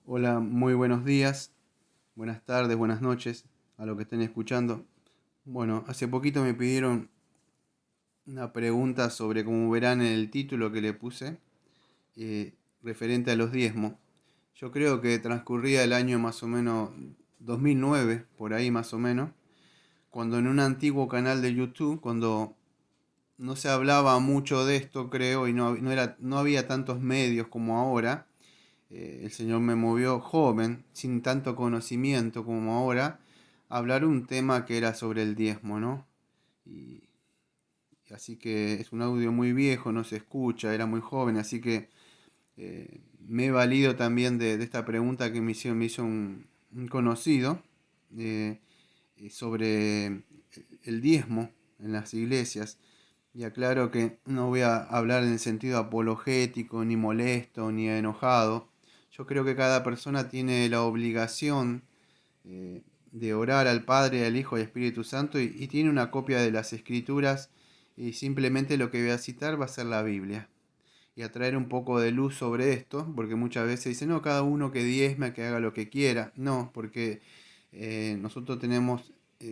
Hola, muy buenos días, buenas tardes, buenas noches a los que estén escuchando. Bueno, hace poquito me pidieron una pregunta sobre, como verán en el título que le puse, referente a los diezmos. Yo creo que transcurría el año más o menos 2009, por ahí más o menos, cuando en un antiguo canal de YouTube, cuando no se hablaba mucho de esto, creo, y no había tantos medios como ahora. El Señor me movió joven, sin tanto conocimiento como ahora, a hablar un tema que era sobre el diezmo, ¿no? Y, y así que es un audio muy viejo, no se escucha, era muy joven, así que me he valido también de esta pregunta que me hizo un conocido eh, sobre el diezmo en las iglesias. Y aclaro que no voy a hablar en el sentido apologético, ni molesto, ni enojado. Yo creo que cada persona tiene la obligación de orar al Padre, al Hijo y al Espíritu Santo y tiene una copia de las Escrituras y simplemente lo que voy a citar va a ser la Biblia. Y a traer un poco de luz sobre esto, porque muchas veces dicen, no, cada uno que diezma, que haga lo que quiera. No, porque nosotros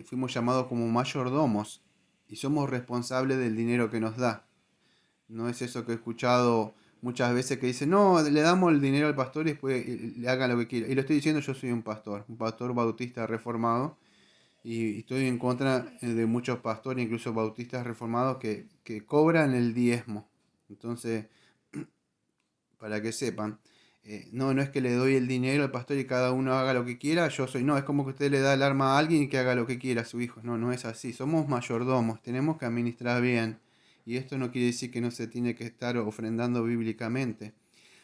fuimos llamados como mayordomos y somos responsables del dinero que nos da. No es eso que he escuchado muchas veces que dicen, no, le damos el dinero al pastor y después le hagan lo que quiera. Y lo estoy diciendo, yo soy un pastor bautista reformado, y estoy en contra de muchos pastores, incluso bautistas reformados, que cobran el diezmo. Entonces, para que sepan, no es que le doy el dinero al pastor y cada uno haga lo que quiera, no, es como que usted le da el arma a alguien y que haga lo que quiera a su hijo. No, no es así, somos mayordomos, tenemos que administrar bien. Y esto no quiere decir que no se tiene que estar ofrendando bíblicamente.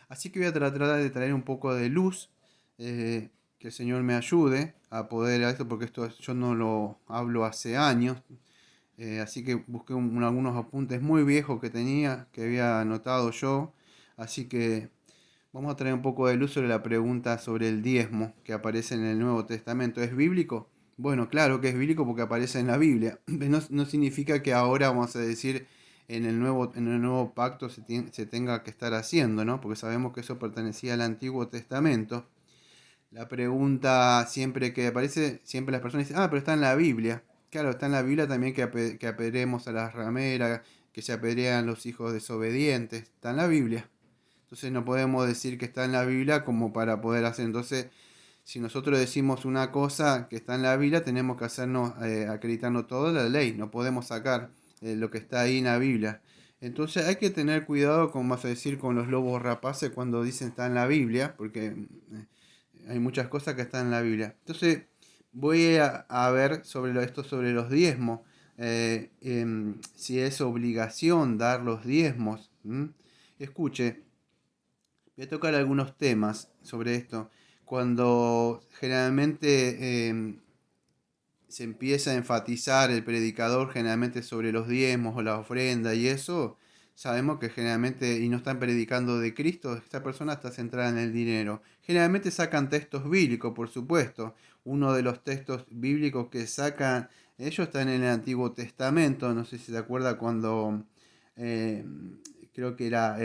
Así que voy a tratar de traer un poco de luz, que el Señor me ayude a poder a esto, porque esto yo no lo hablo hace años. Así que busqué algunos apuntes muy viejos que tenía, que había anotado yo. Así que vamos a traer un poco de luz sobre la pregunta sobre el diezmo que aparece en el Nuevo Testamento. ¿Es bíblico? Bueno, claro que es bíblico porque aparece en la Biblia. No significa que ahora vamos a decir en el nuevo pacto se tenga que estar haciendo, ¿no? Porque sabemos que eso pertenecía al Antiguo Testamento. La pregunta siempre que aparece, siempre las personas dicen, pero está en la Biblia. Claro, está en la Biblia también que apedremos a las rameras, que se apedrean los hijos desobedientes. Está en la Biblia. Entonces no podemos decir que está en la Biblia como para poder hacer. Entonces, si nosotros decimos una cosa que está en la Biblia, tenemos que hacernos, acreditarnos todo la ley. No podemos sacar lo que está ahí en la Biblia. Entonces hay que tener cuidado, como vas a decir, con los lobos rapaces cuando dicen está en la Biblia, porque hay muchas cosas que están en la Biblia. Entonces voy a ver esto sobre los diezmos. Si es obligación dar los diezmos. Escuche, voy a tocar algunos temas sobre esto. Cuando generalmente se empieza a enfatizar el predicador generalmente sobre los diezmos o la ofrenda y eso, sabemos que generalmente, y no están predicando de Cristo, esta persona está centrada en el dinero. Generalmente sacan textos bíblicos, por supuesto. Uno de los textos bíblicos que sacan ellos está en el Antiguo Testamento. No sé si se acuerda cuando eh, creo que era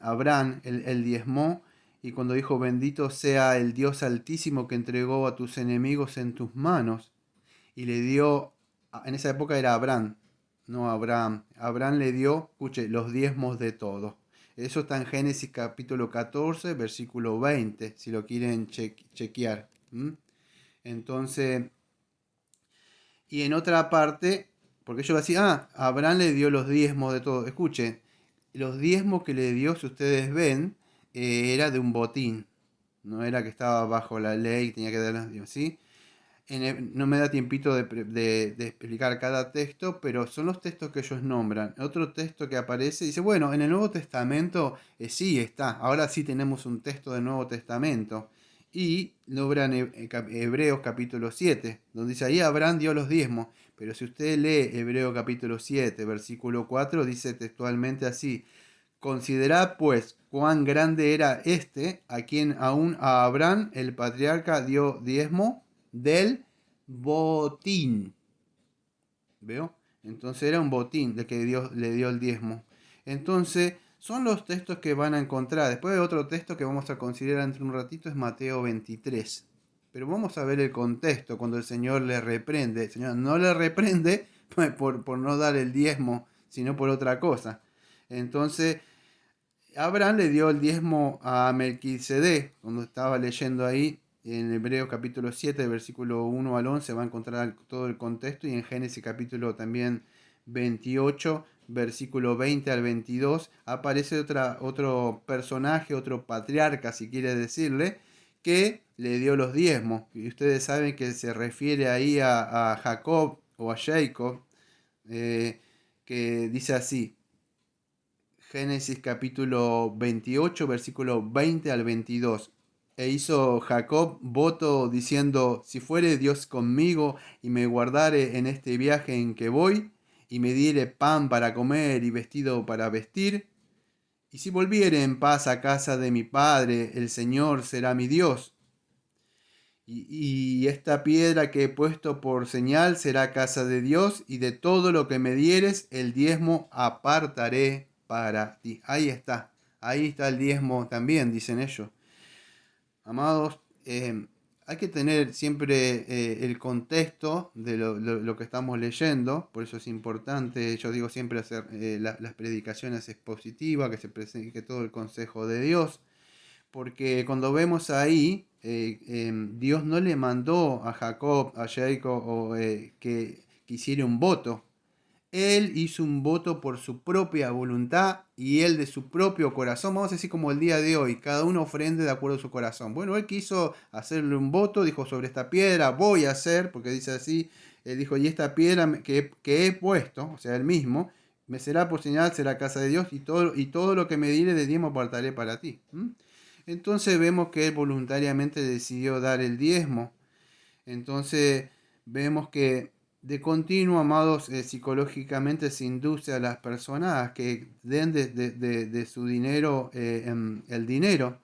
Abraham, el diezmó, y cuando dijo, bendito sea el Dios altísimo que entregó a tus enemigos en tus manos y le dio, en esa época era Abraham, no Abraham. Abraham le dio, escuche, los diezmos de todo. Eso está en Génesis capítulo 14, versículo 20, si lo quieren chequear. Entonces, y en otra parte, porque yo decía, Abraham le dio los diezmos de todo. Escuche, los diezmos que le dio, si ustedes ven, era de un botín. No era que estaba bajo la ley, tenía que dar los diezmos, ¿sí? No me da tiempito de explicar cada texto, pero son los textos que ellos nombran. Otro texto que aparece dice, bueno, en el Nuevo Testamento sí está, ahora sí tenemos un texto del Nuevo Testamento. Y nombran Hebreos capítulo 7 donde dice, ahí Abraham dio los diezmos. Pero si usted lee Hebreos capítulo 7 versículo 4 dice textualmente así, considerad pues cuán grande era este, a quien aún a Abraham el patriarca dio diezmo del botín. ¿Veo? Entonces era un botín de que Dios le dio el diezmo. Entonces Son los textos que van a encontrar. Después otro texto que vamos a considerar entre un ratito es Mateo 23. Pero vamos a ver el contexto cuando el Señor le reprende. El Señor no le reprende por no dar el diezmo, sino por otra cosa. Entonces, Abraham le dio el diezmo a Melquisedec, cuando estaba leyendo ahí en Hebreos capítulo 7, versículo 1 al 11, va a encontrar todo el contexto, y en Génesis capítulo también 28, versículo 20 al 22, aparece otro personaje, otro patriarca, si quiere decirle, que le dio los diezmos. Y ustedes saben que se refiere ahí a Jacob o a Jacob, que dice así. Génesis capítulo 28, versículo 20 al 22. E hizo Jacob voto diciendo, si fuere Dios conmigo y me guardare en este viaje en que voy, y me diere pan para comer y vestido para vestir, y si volviere en paz a casa de mi padre, el Señor será mi Dios. Y esta piedra que he puesto por señal será casa de Dios, y de todo lo que me dieres, el diezmo apartaré para ti. Ahí está el diezmo también, dicen ellos. Amados, hay que tener siempre el contexto de lo que estamos leyendo, por eso es importante, yo digo siempre hacer las predicaciones expositivas, que se presente todo el consejo de Dios, porque cuando vemos ahí, Dios no le mandó a Jacob, a Jacob, que hiciera un voto. Él hizo un voto por su propia voluntad y él de su propio corazón. Vamos a decir como el día de hoy, cada uno ofrende de acuerdo a su corazón. Bueno, él quiso hacerle un voto, dijo sobre esta piedra voy a hacer, porque dice así, él dijo, y esta piedra que he puesto, o sea, él mismo, me será por señal, será casa de Dios, y todo lo que me diere de diezmo apartaré para ti. Entonces vemos que él voluntariamente decidió dar el diezmo. Entonces vemos que de continuo, amados, psicológicamente se induce a las personas a que den de su dinero el dinero.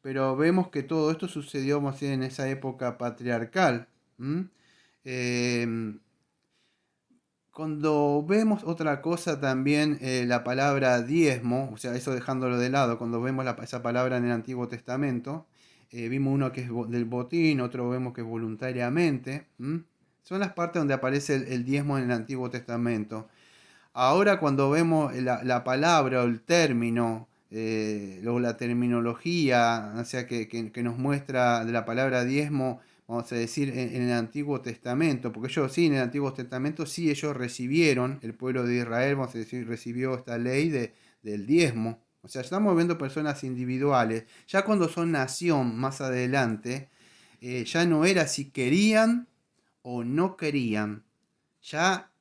Pero vemos que todo esto sucedió, vamos a decir, en esa época patriarcal. Eh, Cuando vemos otra cosa también, la palabra diezmo, o sea, eso dejándolo de lado, cuando vemos esa palabra en el Antiguo Testamento, vimos uno que es del botín, otro vemos que es voluntariamente. Son las partes donde aparece el diezmo en el Antiguo Testamento. Ahora cuando vemos la palabra o el término, o la terminología, o sea, que nos muestra de la palabra diezmo, vamos a decir, en el Antiguo Testamento, porque ellos sí, en el Antiguo Testamento sí ellos recibieron, el pueblo de Israel, vamos a decir, recibió esta ley del diezmo. O sea, estamos viendo personas individuales. Ya cuando son nación más adelante, ya no era si querían o no querían. Ya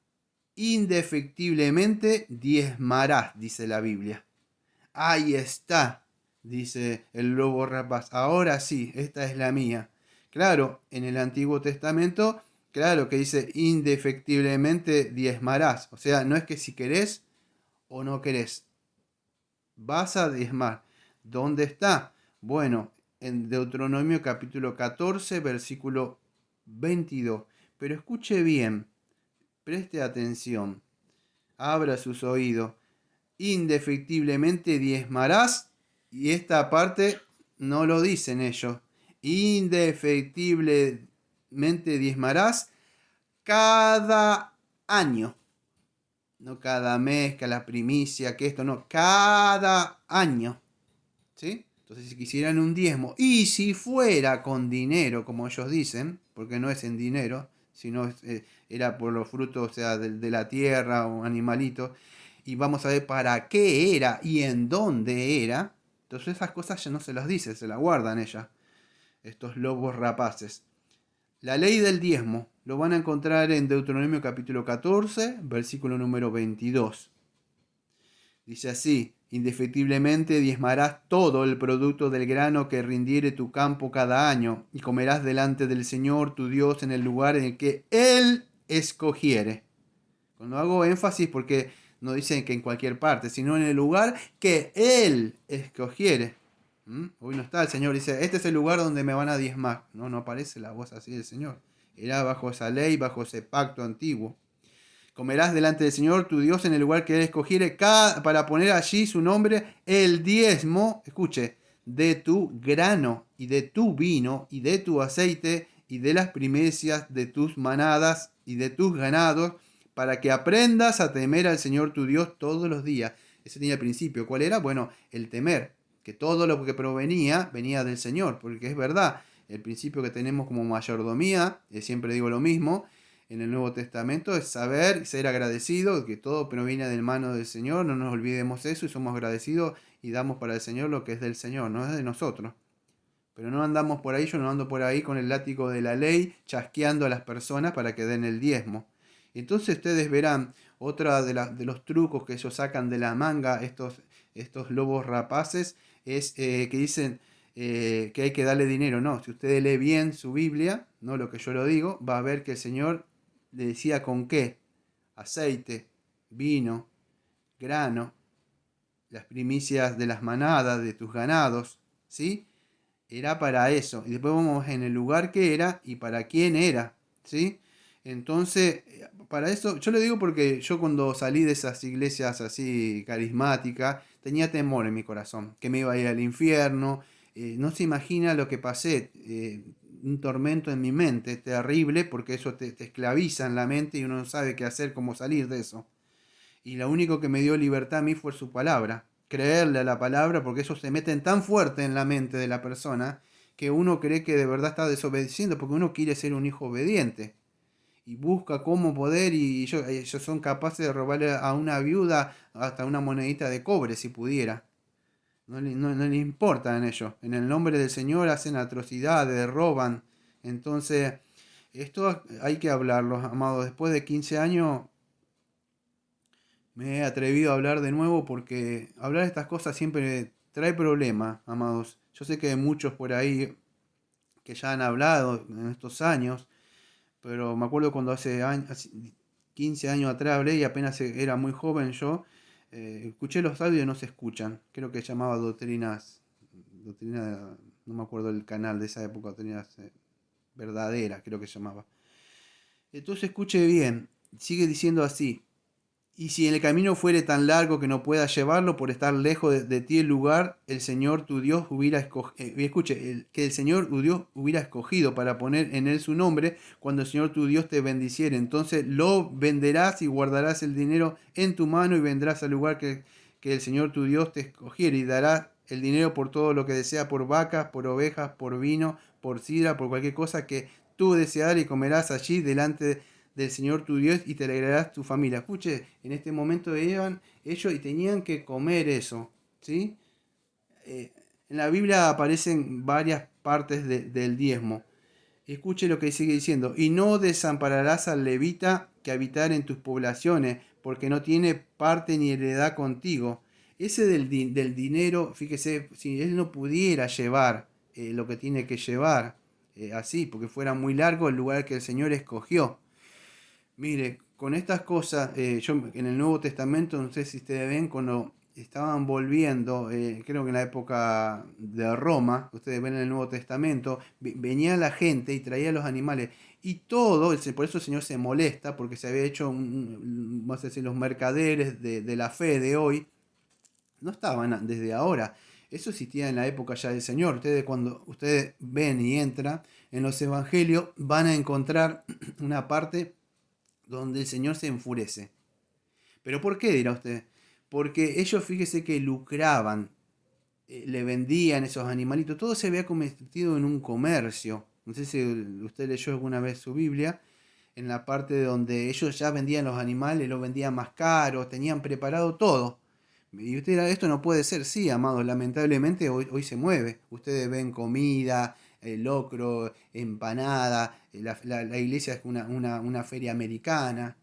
indefectiblemente diezmarás, dice la Biblia. Ahí está, dice el lobo rapaz. Ahora sí, esta es la mía. Claro, en el Antiguo Testamento, claro que dice indefectiblemente diezmarás. O sea, no es que si querés o no querés. Vas a diezmar. ¿Dónde está? Bueno, en Deuteronomio capítulo 14, versículo 22. Pero escuche bien, preste atención, abra sus oídos. Indefectiblemente diezmarás, y esta parte no lo dicen ellos. Indefectiblemente diezmarás cada año. No cada mes, que la primicia, que esto, no, cada año. ¿Sí? Entonces, si quisieran un diezmo, y si fuera con dinero, como ellos dicen, porque no es en dinero, sino era por los frutos, o sea, de la tierra o animalitos, y vamos a ver para qué era y en dónde era. Entonces esas cosas ya no se las dice, se las guardan ellas, estos lobos rapaces. La ley del diezmo lo van a encontrar en Deuteronomio capítulo 14, versículo número 22. Dice así, indefectiblemente diezmarás todo el producto del grano que rindiere tu campo cada año, y comerás delante del Señor tu Dios en el lugar en el que Él escogiere. Cuando hago énfasis, porque no dicen que en cualquier parte, sino en el lugar que Él escogiere. Hoy no está el Señor, dice, este es el lugar donde me van a diezmar. No, no aparece la voz así del Señor. Era bajo esa ley, bajo ese pacto antiguo. Comerás delante del Señor tu Dios en el lugar que Él escogiere para poner allí su nombre, el diezmo, escuche, de tu grano y de tu vino y de tu aceite y de las primicias de tus manadas y de tus ganados, para que aprendas a temer al Señor tu Dios todos los días. Ese tenía el principio. ¿Cuál era? Bueno, el temer, que todo lo que provenía venía del Señor, porque es verdad, el principio que tenemos como mayordomía, siempre digo lo mismo, en el Nuevo Testamento es saber, ser agradecido, que todo proviene del mano del Señor, no nos olvidemos eso y somos agradecidos y damos para el Señor lo que es del Señor, no es de nosotros. Pero no andamos por ahí, yo no ando por ahí con el látigo de la ley, chasqueando a las personas para que den el diezmo. Entonces ustedes verán otra de los trucos que ellos sacan de la manga, estos lobos rapaces, es que dicen que hay que darle dinero. No, si usted lee bien su Biblia, no lo que yo lo digo, va a ver que el Señor le decía con qué: aceite, vino, grano, las primicias de las manadas de tus ganados, ¿sí? Era para eso. Y después vamos en el lugar que era y para quién era, ¿sí? Entonces, para eso, yo lo digo porque yo cuando salí de esas iglesias así carismáticas, tenía temor en mi corazón, que me iba a ir al infierno. No se imagina lo que pasé, un tormento en mi mente terrible, porque eso te esclaviza en la mente y uno no sabe qué hacer, cómo salir de eso. Y lo único que me dio libertad a mí fue su palabra, creerle a la palabra, porque eso se meten tan fuerte en la mente de la persona que uno cree que de verdad está desobedeciendo, porque uno quiere ser un hijo obediente y busca cómo poder, y ellos son capaces de robarle a una viuda hasta una monedita de cobre si pudiera. No le importa en ellos. En el nombre del Señor hacen atrocidades, roban. Entonces, esto hay que hablarlo, amados. Después de 15 años me he atrevido a hablar de nuevo, porque hablar de estas cosas siempre trae problemas, amados. Yo sé que hay muchos por ahí que ya han hablado en estos años, pero me acuerdo cuando hace 15 años atrás hablé y apenas era muy joven yo. Escuché los audios y no se escuchan. Creo que llamaba Doctrina, no me acuerdo el canal de esa época, Doctrinas Verdaderas, creo que se llamaba. Entonces escuche bien, sigue diciendo así: y si en el camino fuere tan largo que no puedas llevarlo por estar lejos de ti el lugar, el Señor tu Dios hubiera escogido, que el Señor tu Dios hubiera escogido para poner en él su nombre, cuando el Señor tu Dios te bendiciere, entonces lo venderás y guardarás el dinero en tu mano y vendrás al lugar que el Señor tu Dios te escogiere, y darás el dinero por todo lo que desea, por vacas, por ovejas, por vino, por sidra, por cualquier cosa que tú desearas, y comerás allí delante del Señor tu Dios y te alegrarás tu familia. Escuche, en este momento iban ellos y tenían que comer eso, ¿sí? En la Biblia aparecen varias partes del diezmo. Escuche lo que sigue diciendo: y no desampararás al levita que habitar en tus poblaciones, porque no tiene parte ni heredad contigo. Ese del dinero, fíjese, si él no pudiera llevar lo que tiene que llevar, así, porque fuera muy largo el lugar que el Señor escogió. Mire, con estas cosas, yo en el Nuevo Testamento, no sé si ustedes ven, cuando estaban volviendo, creo que en la época de Roma, ustedes ven en el Nuevo Testamento, venía la gente y traía los animales, y todo, por eso el Señor se molesta, porque se había hecho, vamos a decir, los mercaderes de la fe de hoy, no estaban desde ahora. Eso existía en la época ya del Señor. Ustedes, cuando ustedes ven y entran en los evangelios, van a encontrar una parte donde el Señor se enfurece. ¿Pero por qué, dirá usted? Porque ellos, fíjese que lucraban, le vendían esos animalitos, todo se había convertido en un comercio. No sé si usted leyó alguna vez su Biblia, en la parte donde ellos ya vendían los animales, los vendían más caros, tenían preparado todo. Y usted dirá: esto no puede ser. Sí, amados, lamentablemente hoy se mueve. Ustedes ven comida, locro, empanada, la iglesia es una feria americana.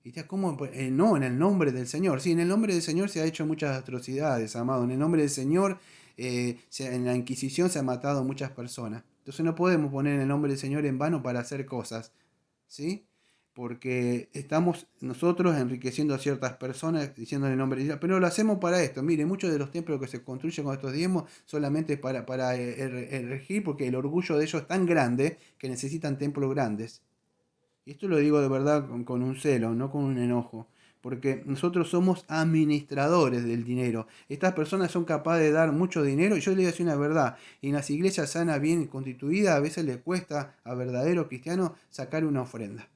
¿Y usted cómo? No, en el nombre del Señor. Sí, en el nombre del Señor se ha hecho muchas atrocidades, amado. En el nombre del Señor, en la Inquisición se han matado muchas personas. Entonces no podemos poner el nombre del Señor en vano para hacer cosas, ¿sí? Porque estamos nosotros enriqueciendo a ciertas personas diciendo el nombre de Dios, pero lo hacemos para esto. Mire, muchos de los templos que se construyen con estos diezmos solamente para erigir, porque el orgullo de ellos es tan grande que necesitan templos grandes. Y esto lo digo de verdad con un celo, no con un enojo. Porque nosotros somos administradores del dinero. Estas personas son capaces de dar mucho dinero. Y yo le digo así una verdad. En las iglesias sanas, bien constituidas, a veces les cuesta a verdaderos cristianos sacar una ofrenda.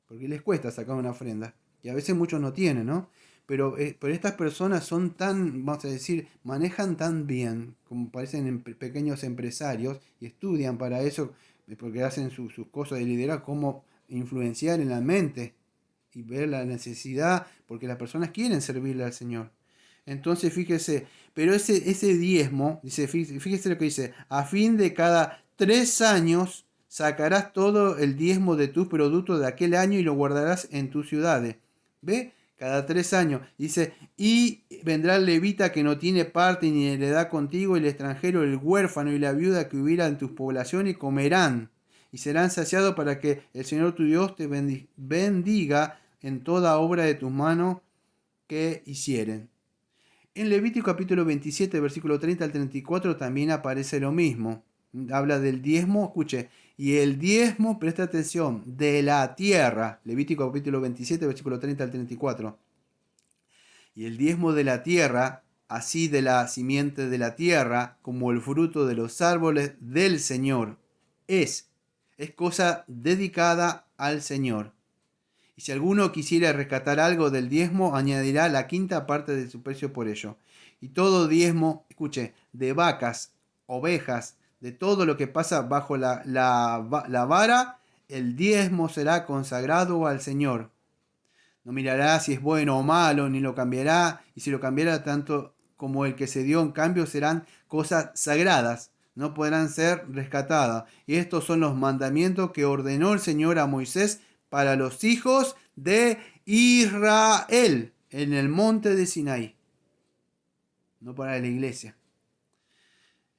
Porque les cuesta sacar una ofrenda. Y a veces muchos no tienen, ¿no? Pero estas personas son tan, vamos a decir, manejan tan bien, como parecen pequeños empresarios, y estudian para eso, porque hacen sus cosas de liderazgo, cómo influenciar en la mente y ver la necesidad, porque las personas quieren servirle al Señor. Entonces fíjese, pero ese diezmo, dice, fíjese lo que dice, a fin de cada 3 años sacarás todo el diezmo de tus productos de aquel año y lo guardarás en tus ciudades. ¿Ve? Cada 3 años. Dice, y vendrá el levita que no tiene parte ni heredad contigo, el extranjero, el huérfano y la viuda que hubiera en tus poblaciones, y comerán y serán saciados para que el Señor tu Dios te bendiga en toda obra de tus manos que hicieren. En Levítico capítulo 27, versículo 30 al 34 también aparece lo mismo. Habla del diezmo, escuche, y el diezmo, presta atención, de la tierra. Levítico capítulo 27, versículo 30 al 34. Y el diezmo de la tierra, así de la simiente de la tierra, como el fruto de los árboles del Señor, es cosa dedicada al Señor. Y si alguno quisiera rescatar algo del diezmo, añadirá la quinta parte de su precio por ello. Y todo diezmo, escuche, de vacas, ovejas, de todo lo que pasa bajo la vara, el diezmo será consagrado al Señor. No mirará si es bueno o malo, ni lo cambiará, y si lo cambiara tanto como el que se dio en cambio serán cosas sagradas, no podrán ser rescatadas. Y estos son los mandamientos que ordenó el Señor a Moisés para los hijos de Israel en el monte de Sinaí, no para la iglesia.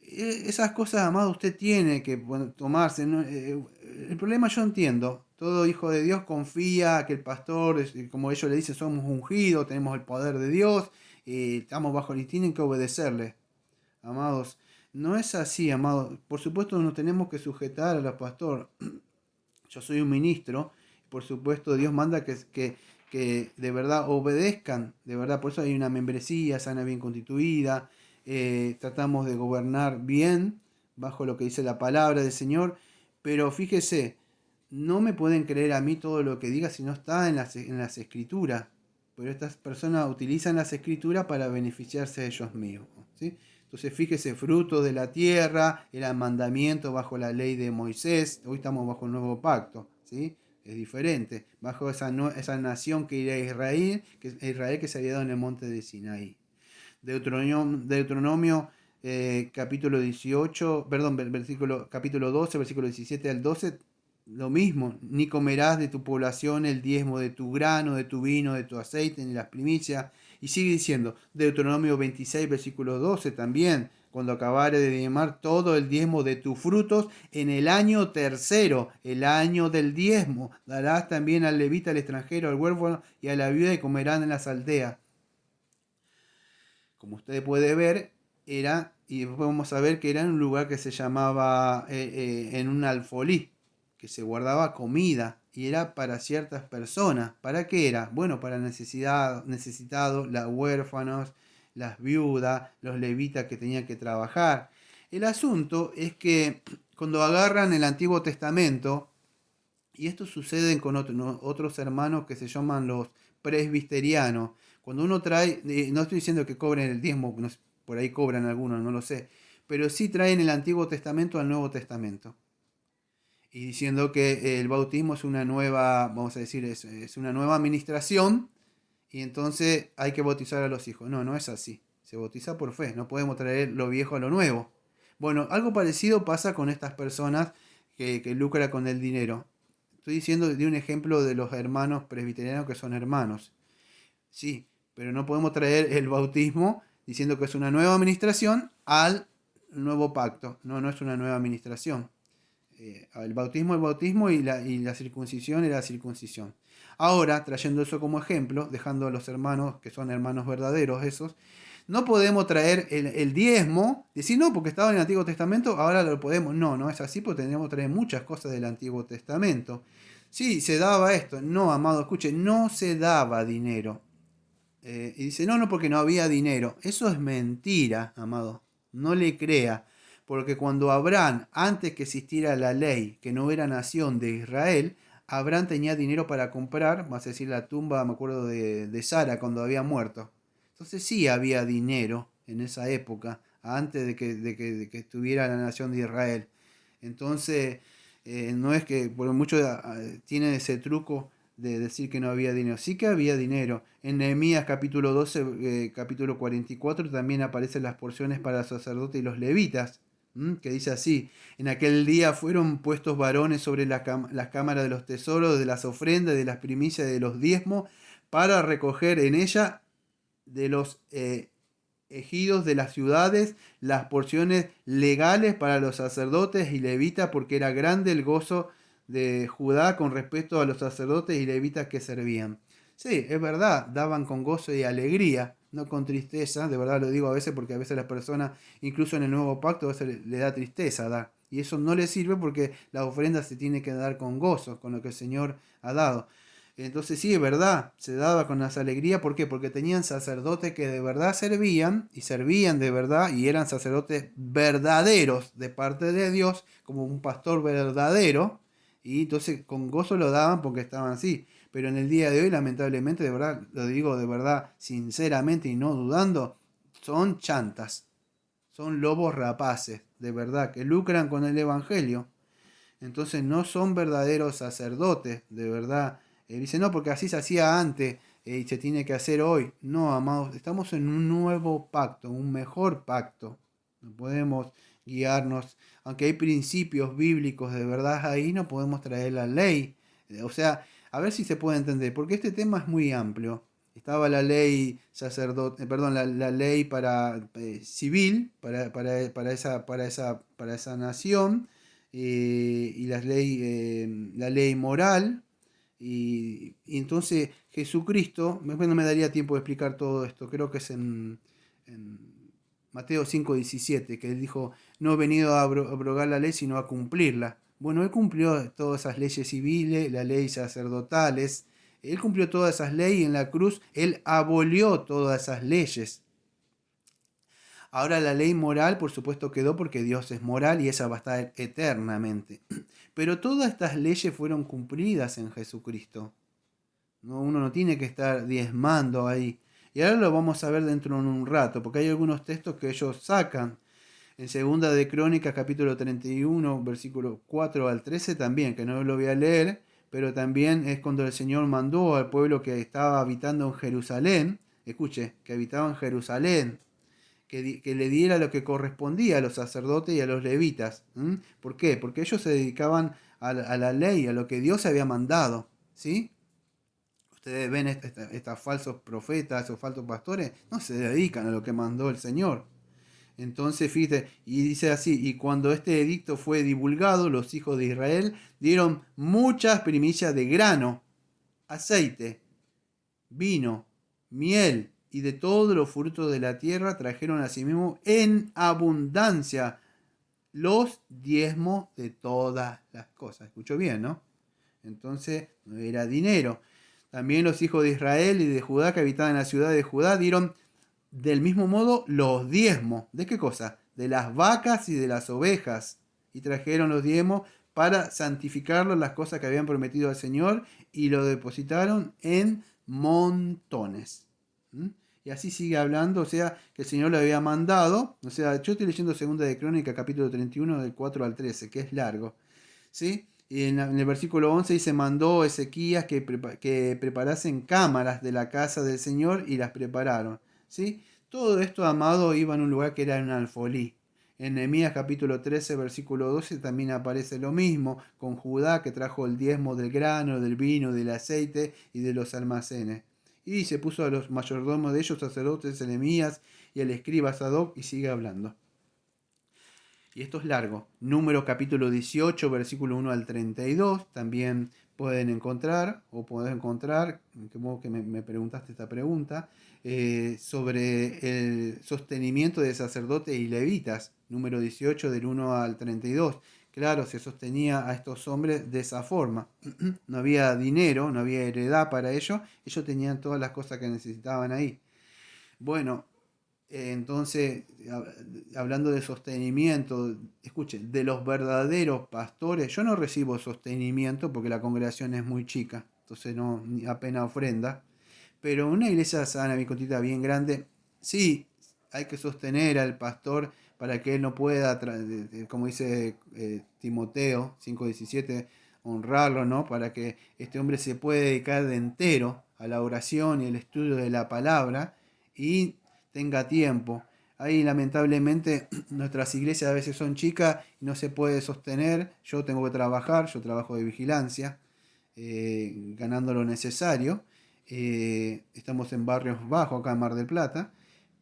Esas cosas, amado, usted tiene que tomarse. ¿No? El problema yo entiendo. Todo hijo de Dios confía que el pastor, como ellos le dicen, somos ungidos, tenemos el poder de Dios, estamos bajo y tienen que obedecerle. Amados, no es así, amados. Por supuesto nos tenemos que sujetar a la pastor. Yo soy un ministro. Por supuesto Dios manda que de verdad obedezcan. De verdad, por eso hay una membresía sana, bien constituida. Tratamos de gobernar bien bajo lo que dice la palabra del Señor. Pero fíjese, no me pueden creer a mí todo lo que diga si no está en las escrituras. Pero estas personas utilizan las escrituras para beneficiarse de ellos mismos, ¿sí? Entonces fíjese, fruto de la tierra, era mandamiento bajo la ley de Moisés. Hoy estamos bajo el nuevo pacto, ¿sí? Es diferente, bajo esa nación que era Israel que se había dado en el monte de Sinaí. Deuteronomio capítulo 18, perdón, capítulo 12, versículo 17 al 12, lo mismo, ni comerás de tu población el diezmo de tu grano, de tu vino, de tu aceite, ni las primicias. Y sigue diciendo, Deuteronomio 26, versículo 12 también, cuando acabare de diezmar todo el diezmo de tus frutos en el año tercero, el año del diezmo, darás también al levita, al extranjero, al huérfano y a la viuda y comerán en las aldeas. Como usted puede ver, era, y después vamos a ver que era en un lugar que se llamaba, en un alfolí, que se guardaba comida y era para ciertas personas. ¿Para qué era? Bueno, para necesitados, las huérfanos, las viudas, los levitas que tenían que trabajar. El asunto es que cuando agarran el Antiguo Testamento, y esto sucede con otros hermanos que se llaman los presbiterianos, cuando uno trae, no estoy diciendo que cobren el diezmo, por ahí cobran algunos, no lo sé, pero sí traen el Antiguo Testamento al Nuevo Testamento. Y diciendo que el bautismo es una nueva, vamos a decir, es una nueva administración, y entonces hay que bautizar a los hijos. No, no es así. Se bautiza por fe, no podemos traer lo viejo a lo nuevo. Bueno, algo parecido pasa con estas personas que lucran con el dinero. Estoy diciendo de un ejemplo de los hermanos presbiterianos que son hermanos. Sí, pero no podemos traer el bautismo diciendo que es una nueva administración al nuevo pacto. No, no es una nueva administración. El bautismo y la circuncisión era la circuncisión. Ahora, trayendo eso como ejemplo, dejando a los hermanos, que son hermanos verdaderos esos, no podemos traer el diezmo, decir no, porque estaba en el Antiguo Testamento, ahora lo podemos. No, no es así, porque tendríamos que traer muchas cosas del Antiguo Testamento. Sí, se daba esto. No, amado, escuche, no se daba dinero. Y dice, no, no, porque no había dinero. Eso es mentira, amado. No le crea. Porque cuando Abraham, antes que existiera la ley, que no era nación de Israel, Abraham tenía dinero para comprar, vamos a decir, la tumba, me acuerdo de Sara cuando había muerto. Entonces sí había dinero en esa época, antes de que estuviera la nación de Israel. Entonces, no es que, por mucho tienen ese truco de decir que no había dinero. Sí que había dinero. En Nehemías capítulo 12, capítulo 44 también aparecen las porciones para los sacerdotes y los levitas, que dice así: en aquel día fueron puestos varones sobre las cámaras de los tesoros, de las ofrendas, de las primicias, de los diezmos, para recoger en ella de los ejidos de las ciudades las porciones legales para los sacerdotes y levitas, porque era grande el gozo de Judá con respecto a los sacerdotes y levitas que servían. Sí, es verdad, daban con gozo y alegría, no con tristeza. De verdad lo digo a veces, porque a veces las personas, incluso en el nuevo pacto, a veces le da tristeza dar. Y eso no le sirve, porque la ofrenda se tiene que dar con gozo, con lo que el Señor ha dado. Entonces sí, es verdad, se daba con las alegrías. ¿Por qué? Porque tenían sacerdotes que de verdad servían, y servían de verdad, y eran sacerdotes verdaderos de parte de Dios, como un pastor verdadero, y entonces con gozo lo daban porque estaban así. Pero en el día de hoy, lamentablemente, de verdad, lo digo de verdad, sinceramente y no dudando, son chantas, son lobos rapaces, de verdad, que lucran con el Evangelio. Entonces no son verdaderos sacerdotes, de verdad. Dice, no, porque así se hacía antes, y se tiene que hacer hoy. No, amados, estamos en un nuevo pacto, un mejor pacto. No podemos guiarnos, aunque hay principios bíblicos de verdad ahí, no podemos traer la ley. O sea, a ver si se puede entender, porque este tema es muy amplio. Estaba la ley sacerdote, perdón, la ley para civil para esa nación, y la ley moral. Y entonces Jesucristo, después no me daría tiempo de explicar todo esto, creo que es en Mateo 5:17, que él dijo, no he venido a abrogar la ley, sino a cumplirla. Bueno, él cumplió todas esas leyes civiles, las leyes sacerdotales, él cumplió todas esas leyes en la cruz, él abolió todas esas leyes. Ahora la ley moral, por supuesto, quedó, porque Dios es moral y esa va a estar eternamente. Pero todas estas leyes fueron cumplidas en Jesucristo. No, uno no tiene que estar diezmando ahí. Y ahora lo vamos a ver dentro de un rato, porque hay algunos textos que ellos sacan. En Segunda de Crónicas, capítulo 31, versículo 4 al 13 también, que no lo voy a leer, pero también es cuando el Señor mandó al pueblo que estaba habitando en Jerusalén, escuche, que habitaba en Jerusalén, que le diera lo que correspondía a los sacerdotes y a los levitas. ¿Por qué? Porque ellos se dedicaban a la ley, a lo que Dios había mandado. ¿Sí? Ustedes ven estos falsos profetas o falsos pastores, no se dedican a lo que mandó el Señor. Entonces, fíjate, y dice así: y cuando este edicto fue divulgado, los hijos de Israel dieron muchas primicias de grano, aceite, vino, miel y de todos los frutos de la tierra, trajeron a sí mismo en abundancia los diezmos de todas las cosas. Escuchó bien, ¿no? Entonces no era dinero. También los hijos de Israel y de Judá que habitaban en la ciudad de Judá dieron del mismo modo los diezmos. ¿De qué cosa? De las vacas y de las ovejas. Y trajeron los diezmos para santificarlo, las cosas que habían prometido al Señor, y lo depositaron en montones. ¿Mm? Y así sigue hablando, o sea, que el Señor le había mandado. O sea, yo estoy leyendo Segunda de Crónica, capítulo 31, del 4 al 13, que es largo. ¿Sí? Y en el versículo 11 dice: mandó Ezequías que preparasen cámaras de la casa del Señor, y las prepararon. ¿Sí? Todo esto, amado, iba en un lugar que era un alfolí. En Nehemías capítulo 13, versículo 12 también aparece lo mismo, con Judá, que trajo el diezmo del grano, del vino, del aceite y de los almacenes. Y se puso a los mayordomos de ellos, sacerdotes Nehemías y el escriba Sadoc, y sigue hablando. Y esto es largo. Número capítulo 18, versículo 1 al 32. También pueden encontrar, o podés encontrar, que me preguntaste esta pregunta, sobre el sostenimiento de sacerdotes y levitas. Número 18, del 1 al 32. claro, se sostenía a estos hombres de esa forma. No había dinero, no había heredad para ellos, ellos tenían todas las cosas que necesitaban ahí. Bueno, entonces, hablando de sostenimiento, escuchen, de los verdaderos pastores, yo no recibo sostenimiento porque la congregación es muy chica, entonces no, apenas ofrenda, pero una iglesia sana, bicotita bien grande, sí, hay que sostener al pastor para que él no pueda, como dice Timoteo 5:17, honrarlo, ¿no? Para que este hombre se pueda dedicar de entero a la oración y el estudio de la palabra y tenga tiempo. Ahí lamentablemente nuestras iglesias a veces son chicas y no se puede sostener. Yo tengo que trabajar, yo trabajo de vigilancia, ganando lo necesario. Estamos en barrios bajos acá en Mar del Plata,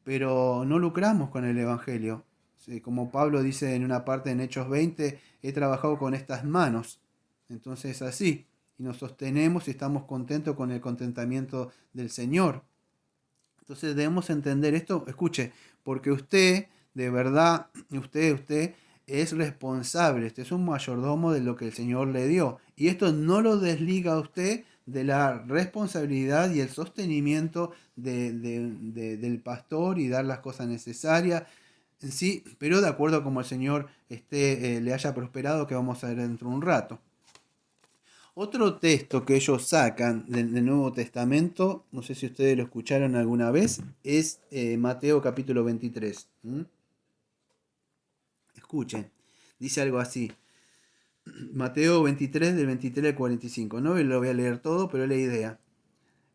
pero no lucramos con el Evangelio. Sí, como Pablo dice en una parte en Hechos 20, he trabajado con estas manos. Entonces así, y nos sostenemos y estamos contentos con el contentamiento del Señor. Entonces debemos entender esto, escuche, porque usted, de verdad, usted es responsable, usted es un mayordomo de lo que el Señor le dio. Y esto no lo desliga a usted de la responsabilidad y el sostenimiento del pastor y dar las cosas necesarias, sí, pero de acuerdo a como el Señor le haya prosperado, que vamos a ver dentro de un rato. Otro texto que ellos sacan del Nuevo Testamento, no sé si ustedes lo escucharon alguna vez, es Mateo capítulo 23. Escuchen, dice algo así. Mateo 23 del 23 al 45. No lo voy a leer todo, pero es la idea.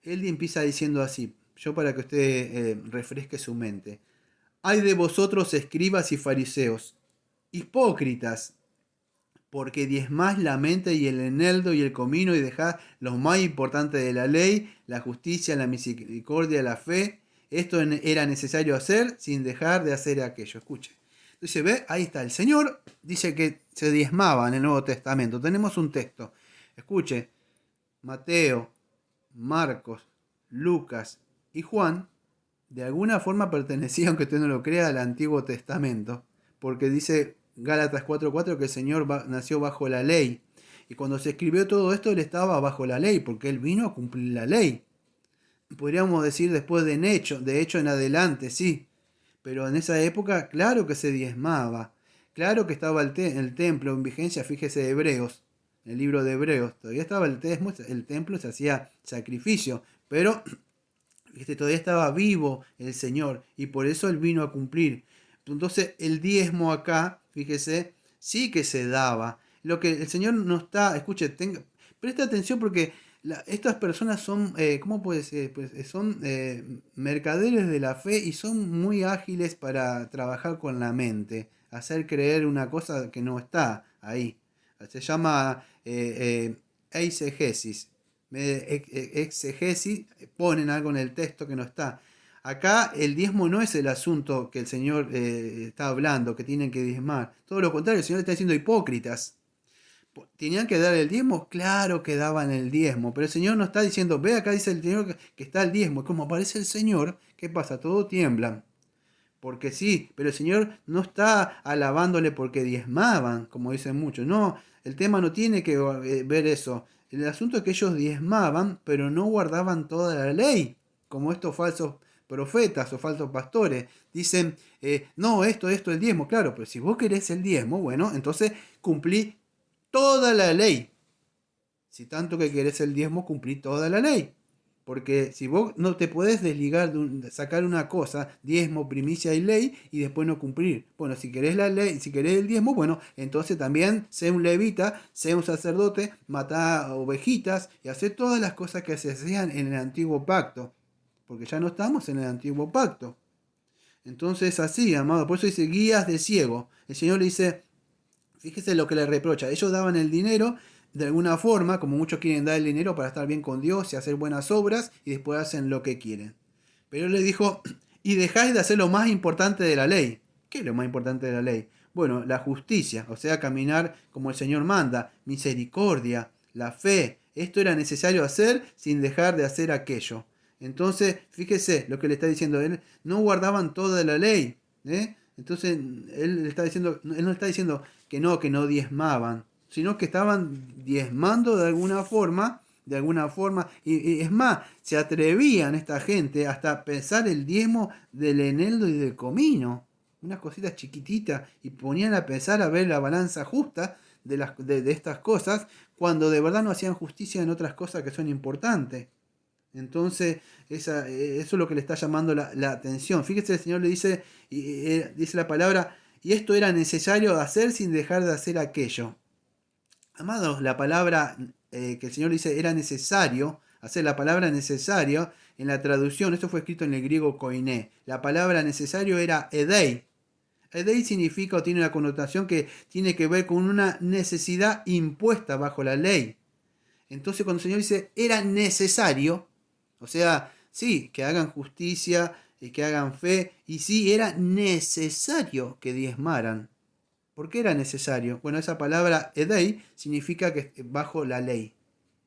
Él empieza diciendo así, yo para que usted refresque su mente. Ay de vosotros escribas y fariseos, hipócritas, porque diezmáis la mente y el eneldo y el comino y dejáis lo más importante de la ley, la justicia, la misericordia, la fe. Esto era necesario hacer sin dejar de hacer aquello. Escuche. Entonces, ve, ahí está. El Señor dice que se diezmaba en el Nuevo Testamento. Tenemos un texto. Escuche. Mateo, Marcos, Lucas y Juan, de alguna forma pertenecían, aunque usted no lo crea, al Antiguo Testamento. Porque dice Gálatas 4:4 que el Señor nació bajo la ley. Y cuando se escribió todo esto, él estaba bajo la ley, porque él vino a cumplir la ley. Podríamos decir después de hecho en adelante, sí. Pero en esa época, claro que se diezmaba. Claro que estaba el templo en vigencia, fíjese de Hebreos, el libro de Hebreos. Todavía estaba el templo se hacía sacrificio. Pero todavía estaba vivo el Señor y por eso Él vino a cumplir. Entonces el diezmo acá, fíjese, sí que se daba. Lo que el Señor no está, escuche, presta atención porque estas personas son, ¿cómo puede ser? Pues, son mercaderes de la fe y son muy ágiles para trabajar con la mente, hacer creer una cosa que no está ahí. Se llama eisegesis. Exegesis, ponen algo en el texto que no está. Acá el diezmo no es el asunto que el Señor está hablando, que tienen que diezmar. Todo lo contrario, el Señor está diciendo hipócritas. ¿Tenían que dar el diezmo? Claro que daban el diezmo, pero el Señor no está diciendo, ve acá dice el Señor que está el diezmo. Como aparece el Señor, ¿qué pasa? Todo tiemblan. Porque sí, pero el Señor no está alabándole porque diezmaban, como dicen muchos. No, el tema no tiene que ver eso. El asunto es que ellos diezmaban, pero no guardaban toda la ley, como estos falsos profetas o falsos pastores. Dicen, no, esto, el diezmo. Claro, pero si vos querés el diezmo, bueno, entonces cumplí toda la ley. Si tanto que querés el diezmo, cumplí toda la ley. Porque si vos no te podés desligar sacar una cosa, diezmo, primicia y ley, y después no cumplir. Bueno, si querés la ley, si querés el diezmo, bueno, entonces también sé un levita, sé un sacerdote, matá ovejitas y hacer todas las cosas que se hacían en el antiguo pacto. Porque ya no estamos en el antiguo pacto. Entonces así, amado, por eso dice guías de ciego. El Señor le dice, fíjese lo que le reprocha. Ellos daban el dinero de alguna forma, como muchos quieren dar el dinero para estar bien con Dios y hacer buenas obras, y después hacen lo que quieren. Pero él le dijo, y dejáis de hacer lo más importante de la ley. ¿Qué es lo más importante de la ley? Bueno, la justicia, o sea, caminar como el Señor manda, misericordia, la fe. Esto era necesario hacer sin dejar de hacer aquello. Entonces, fíjese lo que le está diciendo él, no guardaban toda la ley. Entonces, él no está diciendo que no diezmaban, sino que estaban diezmando de alguna forma, y es más, se atrevían esta gente hasta pensar el diezmo del eneldo y del comino, unas cositas chiquititas, y ponían a pensar a ver la balanza justa de estas cosas, cuando de verdad no hacían justicia en otras cosas que son importantes. Entonces, eso es lo que le está llamando la atención. Fíjese, el Señor le dice, dice la palabra, y esto era necesario hacer sin dejar de hacer aquello. Amados, la palabra que el Señor dice era necesario, hacer la palabra necesario, en la traducción, esto fue escrito en el griego koiné, la palabra necesario era edei. Edei significa o tiene una connotación que tiene que ver con una necesidad impuesta bajo la ley. Entonces cuando el Señor dice era necesario, o sea, sí, que hagan justicia y que hagan fe, y sí, era necesario que diezmaran. ¿Por qué era necesario? Bueno, esa palabra edei significa que bajo la ley.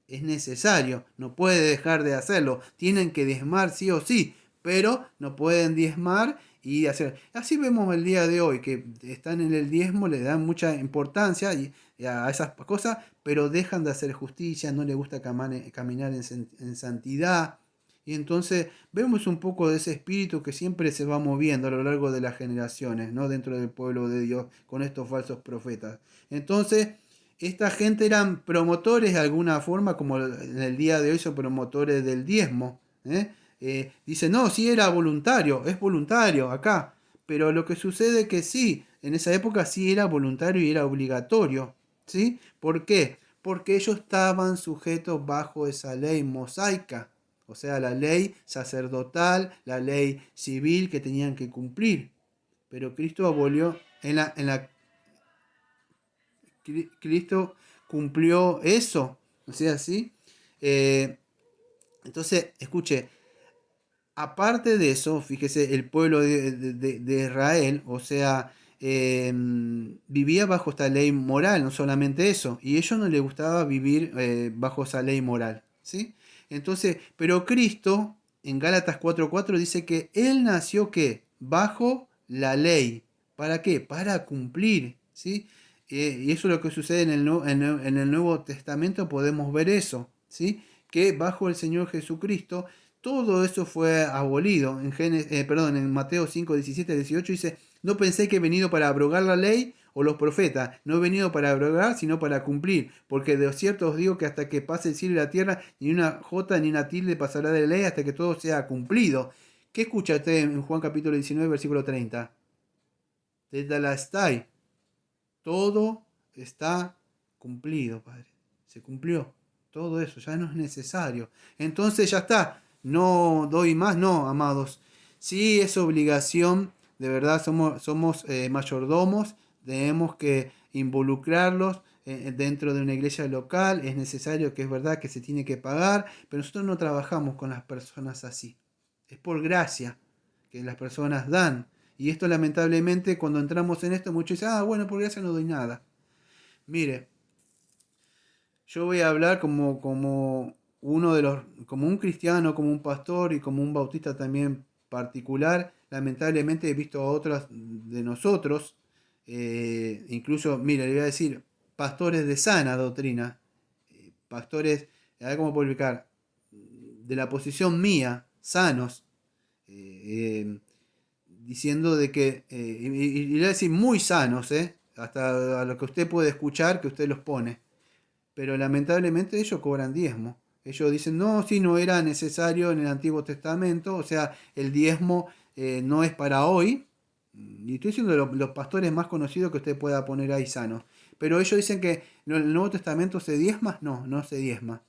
Es necesario, no puede dejar de hacerlo. Tienen que diezmar sí o sí, pero no pueden diezmar y hacer. Así vemos el día de hoy, que están en el diezmo, le dan mucha importancia a esas cosas, pero dejan de hacer justicia, no les gusta caminar en santidad. Y entonces vemos un poco de ese espíritu que siempre se va moviendo a lo largo de las generaciones, ¿no? Dentro del pueblo de Dios, con estos falsos profetas. Entonces, esta gente eran promotores de alguna forma, como en el día de hoy son promotores del diezmo. Dice, no, sí era voluntario, es voluntario acá. Pero lo que sucede es que sí, en esa época sí era voluntario y era obligatorio. ¿Sí? ¿Por qué? Porque ellos estaban sujetos bajo esa ley mosaica. O sea, la ley sacerdotal, la ley civil que tenían que cumplir. Pero Cristo abolió Cristo cumplió eso. O sea, ¿sí? Eh, entonces, escuche, aparte de eso, fíjese, el pueblo de Israel, o sea, vivía bajo esta ley moral, no solamente eso, y a ellos no les gustaba vivir bajo esa ley moral, ¿sí? Entonces, pero Cristo, en Gálatas 4:4 dice que Él nació, ¿qué? Bajo la ley. ¿Para qué? Para cumplir, ¿sí? Y eso es lo que sucede en el Nuevo Testamento, podemos ver eso, ¿sí? Que bajo el Señor Jesucristo, todo eso fue abolido. En Mateo 5, 17, 18 dice, no pensé que he venido para abrogar la ley o los profetas. No he venido para abrogar, sino para cumplir. Porque de cierto os digo que hasta que pase el cielo y la tierra, ni una jota ni una tilde pasará de la ley hasta que todo sea cumplido. ¿Qué escucha usted en Juan capítulo 19, versículo 30? Tetelestai. Todo está cumplido, Padre. Se cumplió. Todo eso ya no es necesario. Entonces ya está. No doy más, no, amados. Sí es obligación, de verdad somos mayordomos, tenemos que involucrarlos dentro de una iglesia local, es necesario, que es verdad que se tiene que pagar, pero nosotros no trabajamos con las personas así. Es por gracia que las personas dan. Y esto lamentablemente cuando entramos en esto muchos dicen, bueno, por gracia no doy nada. Mire, yo voy a hablar como uno de los, como un cristiano, como un pastor y como un bautista también particular. Lamentablemente he visto a otros de nosotros, incluso, mire, le voy a decir, pastores de sana doctrina, pastores, a ver cómo publicar, de la posición mía, sanos, eh, diciendo de que, y le voy a decir muy sanos, hasta a lo que usted puede escuchar, que usted los pone, pero lamentablemente ellos cobran diezmo. Ellos dicen, no, si no era necesario en el Antiguo Testamento, o sea, el diezmo no es para hoy. Y estoy diciendo los pastores más conocidos que usted pueda poner ahí sanos. Pero ellos dicen que en el Nuevo Testamento se diezma, no, no se diezma.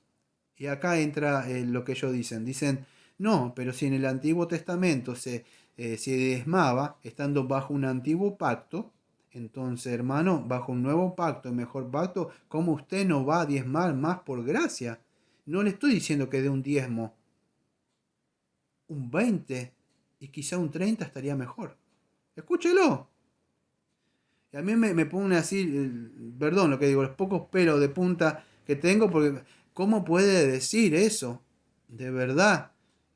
Y acá entra lo que ellos dicen. Dicen, no, pero si en el Antiguo Testamento se diezmaba, estando bajo un antiguo pacto, entonces, hermano, bajo un nuevo pacto, mejor pacto, ¿cómo usted no va a diezmar más por gracia? No le estoy diciendo que dé un diezmo, un 20 y quizá un 30 estaría mejor. Escúchelo. Y a mí me pone así, perdón lo que digo, los pocos pelos de punta que tengo, porque ¿cómo puede decir eso? De verdad.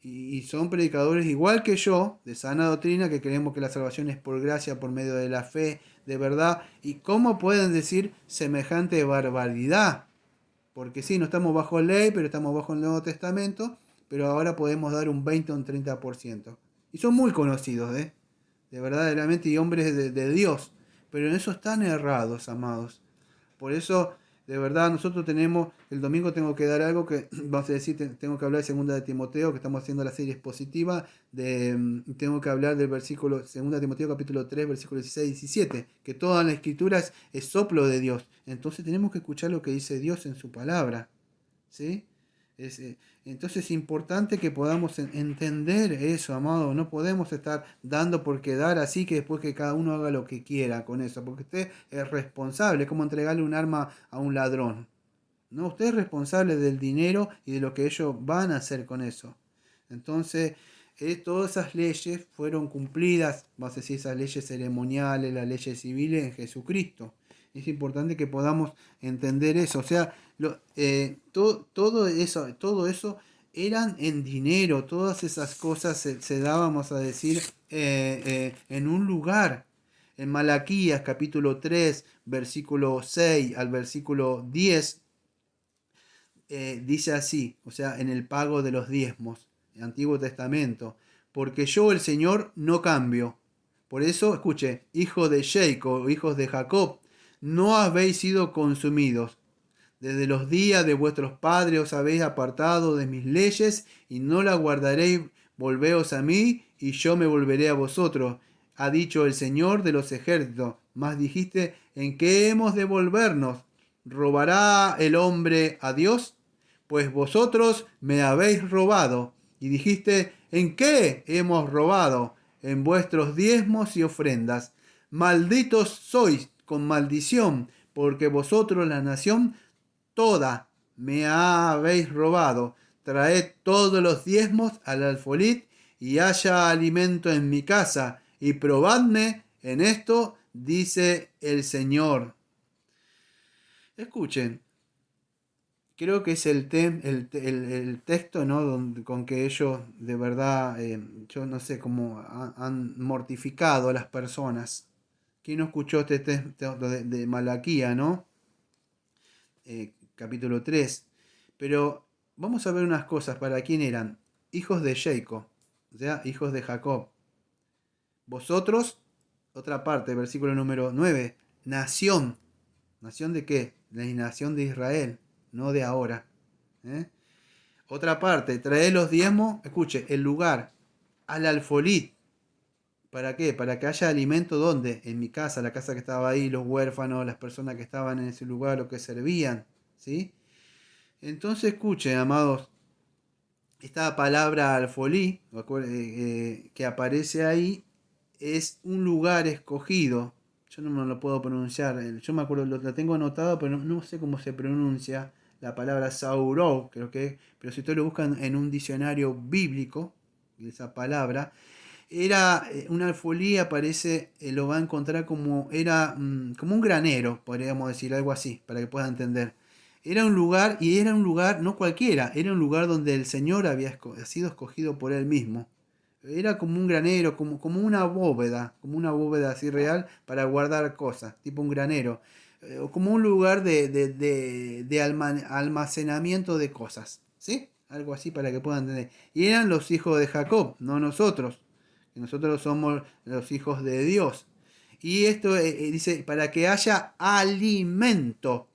y son predicadores igual que yo, de sana doctrina, que creemos que la salvación es por gracia, por medio de la fe, de verdad. ¿Y cómo pueden decir semejante barbaridad? Porque sí, no estamos bajo ley, pero estamos bajo el Nuevo Testamento, pero ahora podemos dar un 20 o un 30%. Y son muy conocidos, de verdaderamente, y hombres de Dios. Pero en eso están errados, amados. Por eso, de verdad, nosotros tenemos, el domingo tengo que dar algo que, vamos a decir, tengo que hablar de segunda de Timoteo, que estamos haciendo la serie expositiva, tengo que hablar del versículo, segunda de Timoteo capítulo 3, versículos 16 y 17, que toda la escritura es soplo de Dios. Entonces tenemos que escuchar lo que dice Dios en su palabra, ¿sí? Entonces es importante que podamos entender eso, amado. No podemos estar dando por quedar así que después que cada uno haga lo que quiera con eso, porque usted es responsable, es como entregarle un arma a un ladrón. No, usted es responsable del dinero y de lo que ellos van a hacer con eso. Entonces, todas esas leyes fueron cumplidas, vamos a decir, esas leyes ceremoniales, las leyes civiles en Jesucristo. Es importante que podamos entender eso. O sea, todo eso eran en dinero, todas esas cosas se daban, vamos a decir, en un lugar. En Malaquías capítulo 3, versículo 6 al versículo 10, dice así, o sea, en el pago de los diezmos, el Antiguo Testamento, porque yo el Señor no cambio. Por eso, escuche, hijos de Jacob, hijos de Jacob, no habéis sido consumidos. Desde los días de vuestros padres os habéis apartado de mis leyes y no las guardaréis. Volveos a mí y yo me volveré a vosotros, ha dicho el Señor de los ejércitos. Mas dijiste, ¿en qué hemos de volvernos? ¿Robará el hombre a Dios? Pues vosotros me habéis robado. Y dijiste, ¿en qué hemos robado? En vuestros diezmos y ofrendas. Malditos sois con maldición, porque vosotros la nación toda me habéis robado. Traed todos los diezmos al alfolí y haya alimento en mi casa, y probadme en esto, dice el Señor. Escuchen, creo que es el texto, ¿no? Con que ellos de verdad, yo no sé cómo han mortificado a las personas. ¿Quién no escuchó este texto de Malaquía, ¿no? Capítulo 3. Pero vamos a ver unas cosas. ¿Para quién eran? Hijos de Jacob, o sea, hijos de Jacob. Vosotros, otra parte, versículo número 9, nación. ¿Nación de qué? La nación de Israel, no de ahora. ¿eh? Otra parte, traed los diezmos, escuche, el lugar, al alfolí. ¿Para qué? Para que haya alimento, ¿dónde? En mi casa, la casa que estaba ahí, los huérfanos, las personas que estaban en ese lugar, los que servían, ¿sí? Entonces, escuchen, amados, esta palabra alfolí, que aparece ahí, es un lugar escogido. Yo no me lo puedo pronunciar. Yo me acuerdo, lo tengo anotado, pero no sé cómo se pronuncia la palabra sauró, creo que, pero si ustedes lo buscan en un diccionario bíblico, esa palabra, era una alfolí, aparece, lo va a encontrar como, era como un granero, podríamos decir, algo así, para que puedan entender. Era un lugar, y era un lugar no cualquiera, era un lugar donde el Señor había sido escogido por él mismo. Era como un granero, como una bóveda así real para guardar cosas, tipo un granero, o como un lugar de almacenamiento de cosas, ¿sí? Algo así para que puedan entender. Y eran los hijos de Jacob, no nosotros, que nosotros somos los hijos de Dios. Y esto dice, para que haya alimento.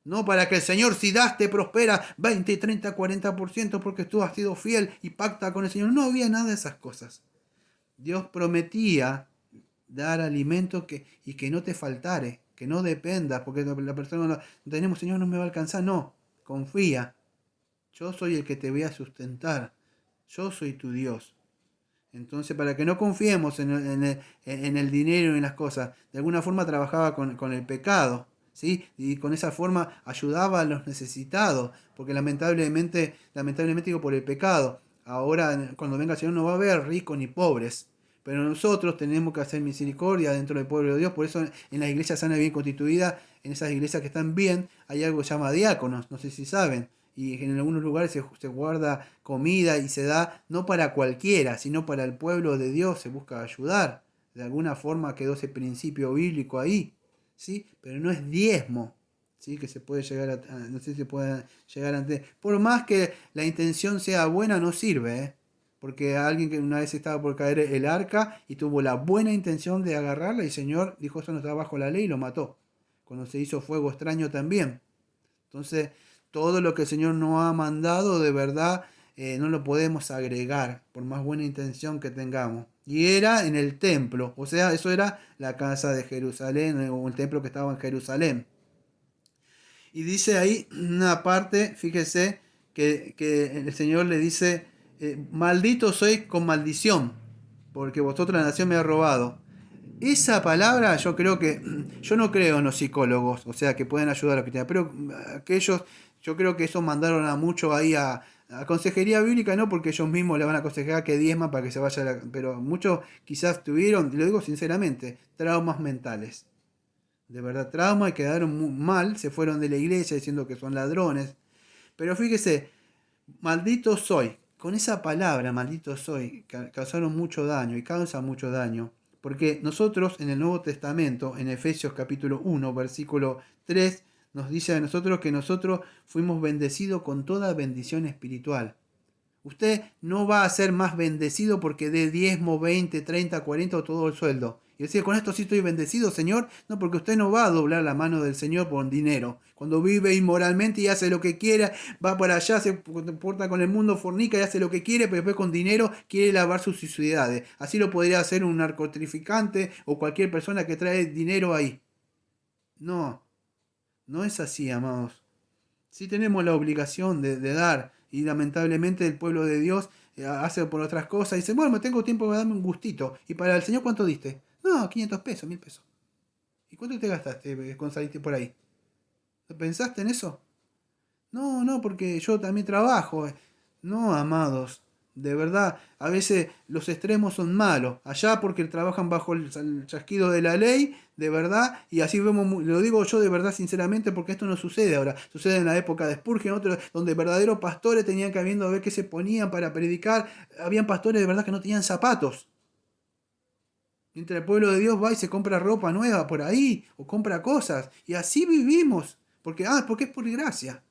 No para que el Señor, si das, te prospera 20, 30, 40% porque tú has sido fiel y pacta con el Señor. No había nada de esas cosas. Dios prometía dar alimento y que no te faltare, que no dependas, porque la persona no tenemos, Señor, no me va a alcanzar. No, confía. Yo soy el que te voy a sustentar. Yo soy tu Dios. Entonces, para que no confiemos en el dinero y en las cosas, de alguna forma trabajaba con el pecado. ¿Sí? Y con esa forma ayudaba a los necesitados, porque lamentablemente digo por el pecado. Ahora, cuando venga el Señor, no va a haber ricos ni pobres, pero nosotros tenemos que hacer misericordia dentro del pueblo de Dios. Por eso en las iglesias sanas bien constituidas, en esas iglesias que están bien, hay algo que se llama diáconos, no sé si saben. y en algunos lugares se guarda comida y se da no para cualquiera, sino para el pueblo de Dios, se busca ayudar. De alguna forma quedó ese principio bíblico ahí, ¿sí? Pero no es diezmo, ¿sí? Que se puede llegar no sé si se puede llegar a... Por más que la intención sea buena, no sirve, ¿eh? Porque alguien que una vez estaba por caer el arca y tuvo la buena intención de agarrarla y el Señor dijo eso no está bajo la ley y lo mató. Cuando se hizo fuego extraño también. Entonces, todo lo que el Señor nos ha mandado, de verdad, no lo podemos agregar, por más buena intención que tengamos. Y era en el templo, o sea, eso era la casa de Jerusalén, o el templo que estaba en Jerusalén. Y dice ahí una parte, fíjese, que el Señor le dice, maldito soy con maldición, porque vosotros la nación me ha robado. Esa palabra yo creo que, yo no creo en los psicólogos, o sea, que pueden ayudar a los cristianos, pero aquellos, yo creo que eso mandaron a mucho ahí a consejería bíblica, no porque ellos mismos le van a aconsejar que diezma para que se vaya, pero muchos quizás tuvieron, lo digo sinceramente, traumas mentales. De verdad, trauma y quedaron muy mal, se fueron de la iglesia diciendo que son ladrones. Pero fíjese, maldito soy. Con esa palabra, maldito soy, causaron mucho daño y causa mucho daño. Porque nosotros en el Nuevo Testamento, en Efesios capítulo 1, versículo 3, nos dice a nosotros que nosotros fuimos bendecidos con toda bendición espiritual. Usted no va a ser más bendecido porque dé diezmo, 20, 30, 40 o todo el sueldo. Y decir, con esto sí estoy bendecido, Señor. No, porque usted no va a doblar la mano del Señor por dinero. Cuando vive inmoralmente y hace lo que quiera, va para allá, se porta con el mundo, fornica y hace lo que quiere, pero después con dinero quiere lavar sus suciedades. Así lo podría hacer un narcotraficante o cualquier persona que trae dinero ahí. No, no es así, amados. Sí tenemos la obligación de dar y lamentablemente el pueblo de Dios hace por otras cosas y dice, bueno, me tengo tiempo para darme un gustito. ¿Y para el Señor cuánto diste? No, 500 pesos, 1000 pesos. ¿Y cuánto te gastaste cuando saliste por ahí? ¿Pensaste en eso? No, no, porque yo también trabajo. No, amados, de verdad, a veces los extremos son malos. Allá porque trabajan bajo el chasquido de la ley, de verdad, y así vemos, lo digo yo de verdad sinceramente porque esto no sucede ahora. Sucede en la época de Spurgeon, otro, donde verdaderos pastores tenían que viendo a ver qué se ponían para predicar. Habían pastores de verdad que no tenían zapatos. Mientras el pueblo de Dios va y se compra ropa nueva por ahí, o compra cosas. Y así vivimos. Porque es por gracia.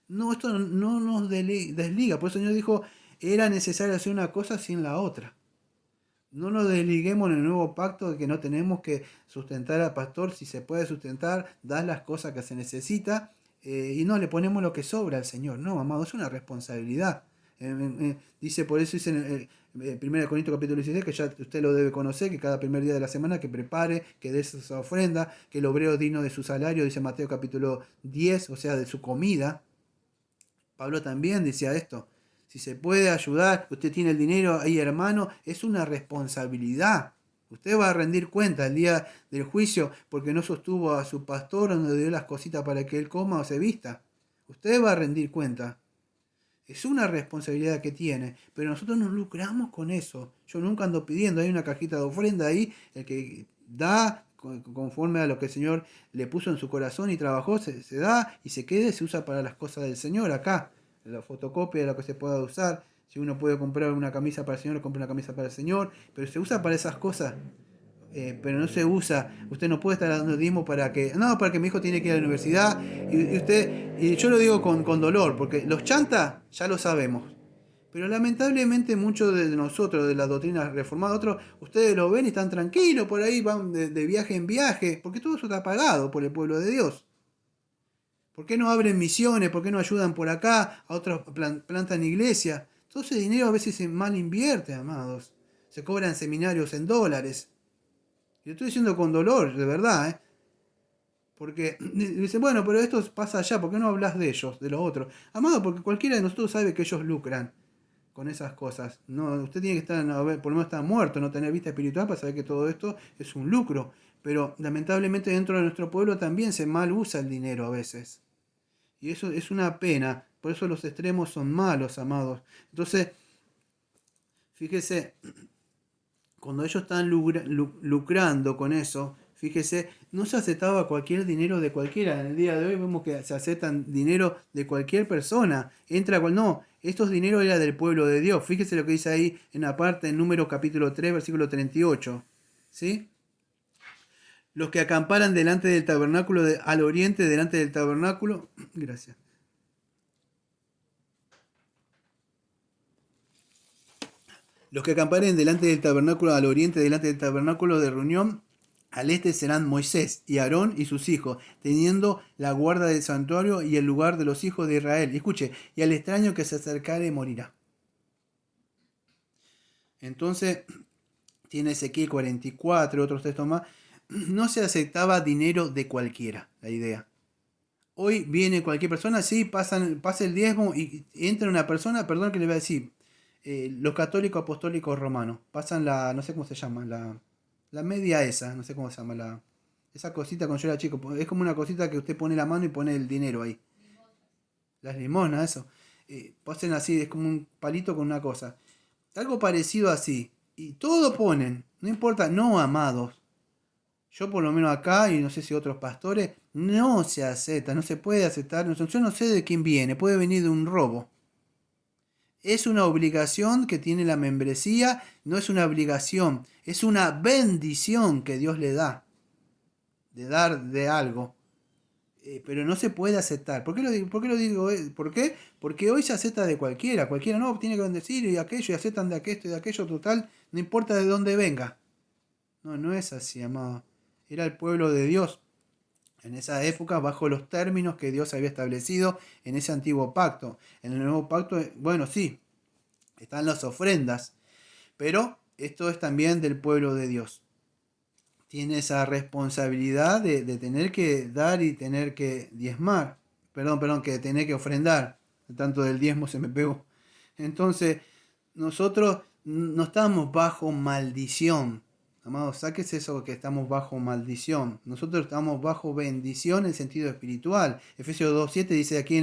No, esto no nos desliga. Por eso el Señor dijo, era necesario hacer una cosa sin la otra. No nos desliguemos en el nuevo pacto de que no tenemos que sustentar al pastor. Si se puede sustentar, dar las cosas que se necesita. Y no le ponemos lo que sobra al Señor. No, amado, es una responsabilidad. Dice, por eso dice en 1 Corintios capítulo 16, que ya usted lo debe conocer, que cada primer día de la semana que prepare, que dé esa ofrenda, que el obrero digno de su salario, dice Mateo capítulo 10, o sea, de su comida. Pablo también decía esto. Si se puede ayudar, usted tiene el dinero ahí, hermano, es una responsabilidad. Usted va a rendir cuenta el día del juicio porque no sostuvo a su pastor o no le dio las cositas para que él coma o se vista. Usted va a rendir cuenta. Es una responsabilidad que tiene, pero nosotros nos lucramos con eso. Yo nunca ando pidiendo, hay una cajita de ofrenda ahí, el que da conforme a lo que el Señor le puso en su corazón y trabajó, se da y se quede, se usa para las cosas del Señor acá. La fotocopia de lo que se pueda usar. Si uno puede comprar una camisa para el Señor, compra una camisa para el Señor, pero se usa para esas cosas. Pero no se usa, usted no puede estar dando diezmo para que mi hijo tiene que ir a la universidad, y yo lo digo con dolor, porque los chantas ya lo sabemos, pero lamentablemente muchos de nosotros, de las doctrinas reformadas, otros, ustedes lo ven y están tranquilos, por ahí van de viaje en viaje, porque todo eso está pagado por el pueblo de Dios. ¿Por qué no abren misiones? ¿Por qué no ayudan por acá? A otros plantan iglesias. Todo ese dinero a veces se mal invierte, amados. Se cobran seminarios en dólares. Y lo estoy diciendo con dolor, de verdad, ¿eh? Porque dice, bueno, pero esto pasa allá, ¿por qué no hablas de ellos, de los otros? Amado, porque cualquiera de nosotros sabe que ellos lucran con esas cosas. No, usted tiene que estar, por lo menos estar muerto, no tener vista espiritual para saber que todo esto es un lucro. Pero lamentablemente dentro de nuestro pueblo también se mal usa el dinero a veces. Y eso es una pena. Por eso los extremos son malos, amados. Entonces, fíjese, cuando ellos están lucrando con eso, Fíjese, no se aceptaba cualquier dinero de cualquiera. En el día de hoy vemos que se aceptan dinero de cualquier persona. No, estos dineros eran del pueblo de Dios. Fíjese lo que dice ahí en la parte en Números capítulo 3, versículo 38. ¿Sí? Los que acamparan delante del tabernáculo al oriente, delante del tabernáculo. Gracias. Los que acamparen delante del tabernáculo al oriente, delante del tabernáculo de reunión, al este serán Moisés y Aarón y sus hijos, teniendo la guarda del santuario y el lugar de los hijos de Israel. Y escuche, y al extraño que se acercare morirá. Entonces, tiene Ezequiel 44, otros textos más. No se aceptaba dinero de cualquiera, la idea. Hoy viene cualquier persona, sí, pasa el diezmo y entra una persona, perdón que le voy a decir, los católicos apostólicos romanos, pasan no sé cómo se llama, la media esa, no sé cómo se llama, esa cosita cuando yo era chico, es como una cosita que usted pone la mano y pone el dinero ahí. Las limonas, eso. Pasen así, es como un palito con una cosa. Algo parecido así. Y todo ponen, no importa, no amados. Yo por lo menos acá, y no sé si otros pastores, no se acepta, no se puede aceptar. Yo no sé de quién viene, puede venir de un robo. Es una obligación que tiene la membresía, no es una obligación, es una bendición que Dios le da, de dar de algo. Pero no se puede aceptar. ¿Por qué lo digo? ¿Por qué? Porque hoy se acepta de cualquiera. Cualquiera no, tiene que bendecir y aquello, y aceptan de aquello y de aquello, total, no importa de dónde venga. No, no es así, amado. Era el pueblo de Dios en esa época bajo los términos que Dios había establecido en ese antiguo pacto. En el nuevo pacto, bueno, sí, están las ofrendas, pero esto es también del pueblo de Dios. Tiene esa responsabilidad de tener que dar y tener que diezmar. Perdón, que tener que ofrendar. Tanto del diezmo se me pegó. Entonces, nosotros no estamos bajo maldición. Amados, sáquese eso que estamos bajo maldición. Nosotros estamos bajo bendición en sentido espiritual. Efesios 2.7 dice, aquí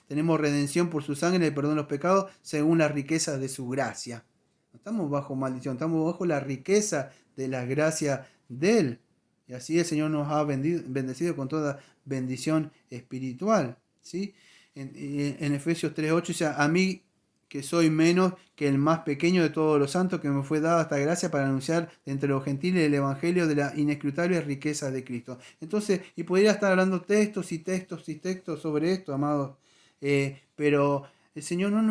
tenemos redención por su sangre, el perdón de los pecados, según las riquezas de su gracia. No estamos bajo maldición, estamos bajo la riqueza de la gracia de Él. Y así el Señor nos ha bendecido con toda bendición espiritual. ¿Sí? En Efesios 3.8 dice, a mí que soy menos que el más pequeño de todos los santos, que me fue dada esta gracia para anunciar entre los gentiles el evangelio de la inescrutable riqueza de Cristo. Entonces, y podría estar hablando textos y textos y textos sobre esto, amados, pero el Señor no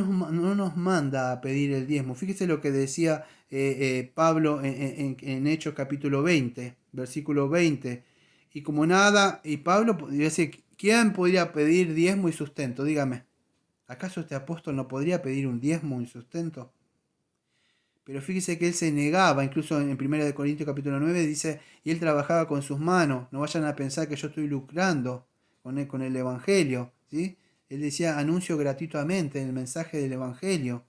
nos manda a pedir el diezmo. Fíjese lo que decía Pablo en Hechos capítulo 20, versículo 20. Y como nada, y Pablo podría decir, ¿quién podría pedir diezmo y sustento? Dígame. ¿Acaso este apóstol no podría pedir un diezmo y sustento? Pero fíjese que él se negaba, incluso en 1 Corintios capítulo 9 dice, y él trabajaba con sus manos, no vayan a pensar que yo estoy lucrando con el evangelio, ¿sí? Él decía, anuncio gratuitamente el mensaje del evangelio,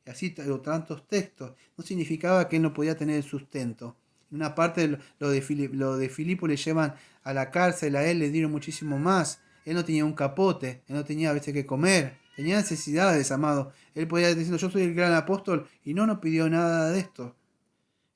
y así tantos textos, no significaba que él no podía tener el sustento. En una parte lo de Filipo le llevan a la cárcel, a él le dieron muchísimo más, él no tenía un capote, él no tenía a veces que comer, tenía necesidades, amado. Él podía decir, yo soy el gran apóstol, y no nos pidió nada de esto.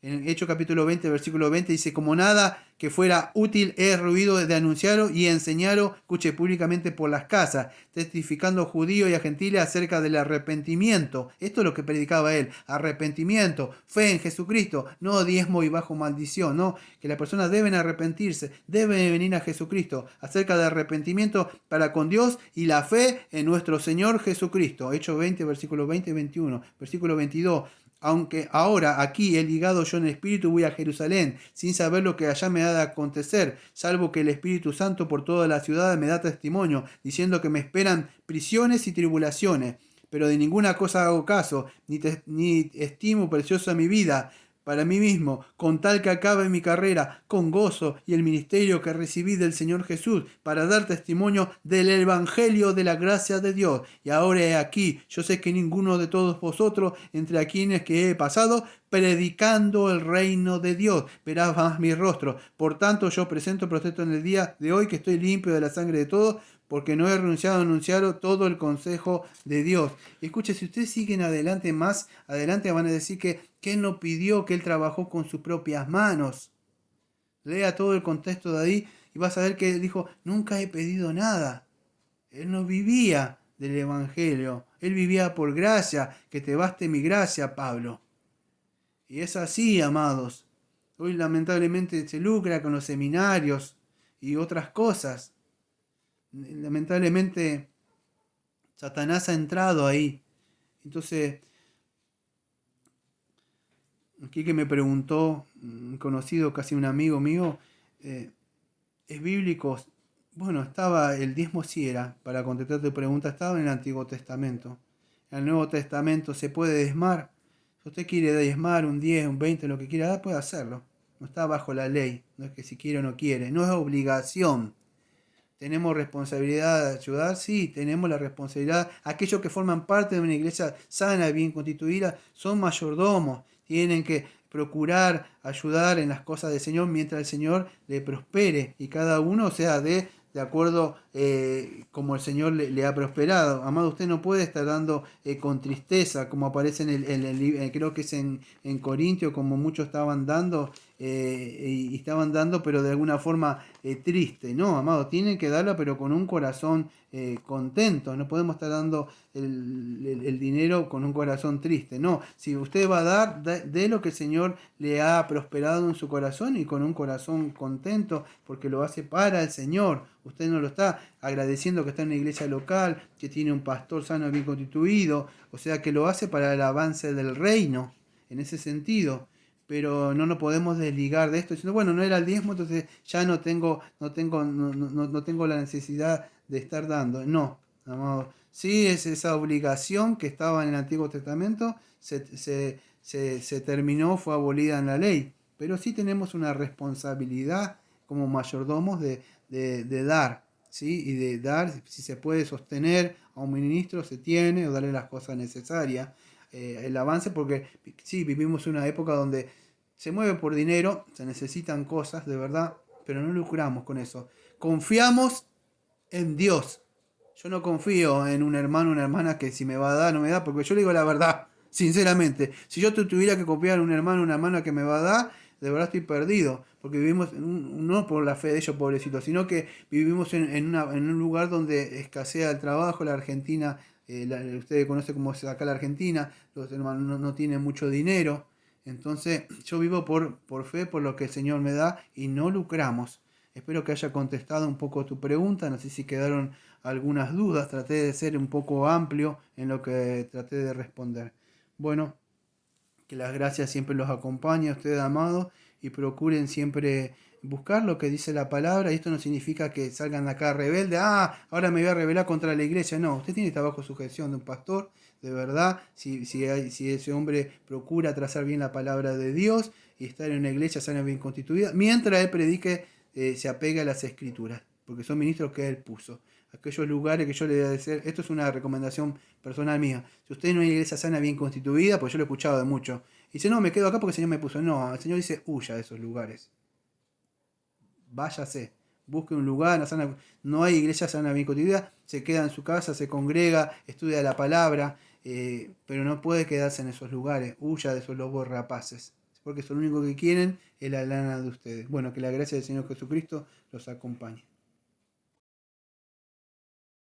En Hechos capítulo 20, versículo 20 dice, como nada que fuera útil he ruido de anunciarlo y enseñarlo, escuche, públicamente por las casas, testificando a judíos y a gentiles acerca del arrepentimiento. Esto es lo que predicaba él, arrepentimiento, fe en Jesucristo, no diezmo y bajo maldición, no, que las personas deben arrepentirse, deben venir a Jesucristo, acerca del arrepentimiento para con Dios y la fe en nuestro Señor Jesucristo. Hechos 20, versículo 20 y 21, versículo 22. Aunque ahora aquí he ligado yo en el Espíritu voy a Jerusalén, sin saber lo que allá me ha de acontecer, salvo que el Espíritu Santo por toda la ciudad me da testimonio, diciendo que me esperan prisiones y tribulaciones. Pero de ninguna cosa hago caso, ni estimo preciosa mi vida para mí mismo, con tal que acabe mi carrera con gozo y el ministerio que recibí del Señor Jesús, para dar testimonio del Evangelio de la gracia de Dios. Y ahora he aquí, yo sé que ninguno de todos vosotros, entre quienes que he pasado, predicando el reino de Dios, verás más mi rostro. Por tanto, yo presento protesto en el día de hoy que estoy limpio de la sangre de todos, porque no he renunciado a anunciar todo el consejo de Dios. Escuche, si ustedes siguen adelante, más adelante van a decir que él no pidió, que él trabajó con sus propias manos. Lea todo el contexto de ahí y vas a ver que él dijo, nunca he pedido nada. Él no vivía del Evangelio, él vivía por gracia, que te baste mi gracia, Pablo. Y es así, amados. Hoy lamentablemente se lucra con los seminarios y otras cosas. Lamentablemente Satanás ha entrado ahí. Entonces, aquí que me preguntó, un conocido, casi un amigo mío, ¿es bíblico? Bueno, estaba, el diezmo sí era, para contestar tu pregunta, estaba en el Antiguo Testamento. En el Nuevo Testamento se puede diezmar. Si usted quiere diezmar un 10, un 20, lo que quiera dar, puede hacerlo. No está bajo la ley. No es que si quiere o no quiere. No es obligación. ¿Tenemos responsabilidad de ayudar? Sí, tenemos la responsabilidad. Aquellos que forman parte de una iglesia sana, bien constituida, son mayordomos. Tienen que procurar ayudar en las cosas del Señor mientras el Señor le prospere. Y cada uno, o sea, de acuerdo como el Señor le ha prosperado. Amado, usted no puede estar dando con tristeza, como aparece creo que es en Corintio, como muchos estaban dando, y estaban dando, pero de alguna forma triste. No, amado, tienen que darlo, pero con un corazón contento. No podemos estar dando el dinero con un corazón triste. No, si usted va a dar, de lo que el Señor le ha prosperado en su corazón y con un corazón contento, porque lo hace para el Señor. Usted no lo está agradeciendo que está en una iglesia local, que tiene un pastor sano y bien constituido, o sea que lo hace para el avance del reino, en ese sentido. Pero no nos podemos desligar de esto diciendo, bueno, no era el diezmo, entonces ya no tengo la necesidad de estar dando. No, amado. Sí, es esa obligación que estaba en el Antiguo Testamento, se terminó, fue abolida en la ley. Pero sí tenemos una responsabilidad como mayordomos de dar, ¿sí? Y de dar, si se puede sostener a un ministro, se tiene, o darle las cosas necesarias. El avance, porque sí, vivimos una época donde se mueve por dinero, se necesitan cosas, de verdad, pero no lucramos con eso. Confiamos en Dios. Yo no confío en un hermano o una hermana que si me va a dar, no me da, porque yo le digo la verdad, sinceramente. Si yo tuviera que confiar en un hermano o una hermana que me va a dar, de verdad estoy perdido, porque vivimos, no por la fe de ellos, pobrecitos, sino que vivimos en un lugar donde escasea el trabajo. La Argentina, ustedes conocen cómo es acá la Argentina, los hermanos no tienen mucho dinero. Entonces yo vivo por fe, por lo que el Señor me da, y no lucramos. Espero que haya contestado un poco tu pregunta. No sé si quedaron algunas dudas. Traté de ser un poco amplio en lo que traté de responder. Bueno, que las gracias siempre los acompañe a ustedes, amados, y procuren siempre buscar lo que dice la palabra. Y esto no significa que salgan de acá rebeldes. Ahora me voy a rebelar contra la iglesia. No, usted tiene que estar bajo sujeción de un pastor, de verdad. Si ese hombre procura trazar bien la palabra de Dios y estar en una iglesia sana, bien constituida, mientras él predique, se apegue a las escrituras, porque son ministros que él puso. Aquellos lugares que yo le voy a decir, esto es una recomendación personal mía. Si usted no hay una iglesia sana bien constituida, pues yo lo he escuchado de mucho, y dice, no, me quedo acá porque el Señor me puso. No, el Señor dice, huya de esos lugares. Váyase, busque un lugar, no hay iglesia sana bien constituida, se queda en su casa, se congrega, estudia la palabra, pero no puede quedarse en esos lugares. Huya de esos lobos rapaces, porque eso lo único que quieren es la lana de ustedes. Bueno, que la gracia del Señor Jesucristo los acompañe.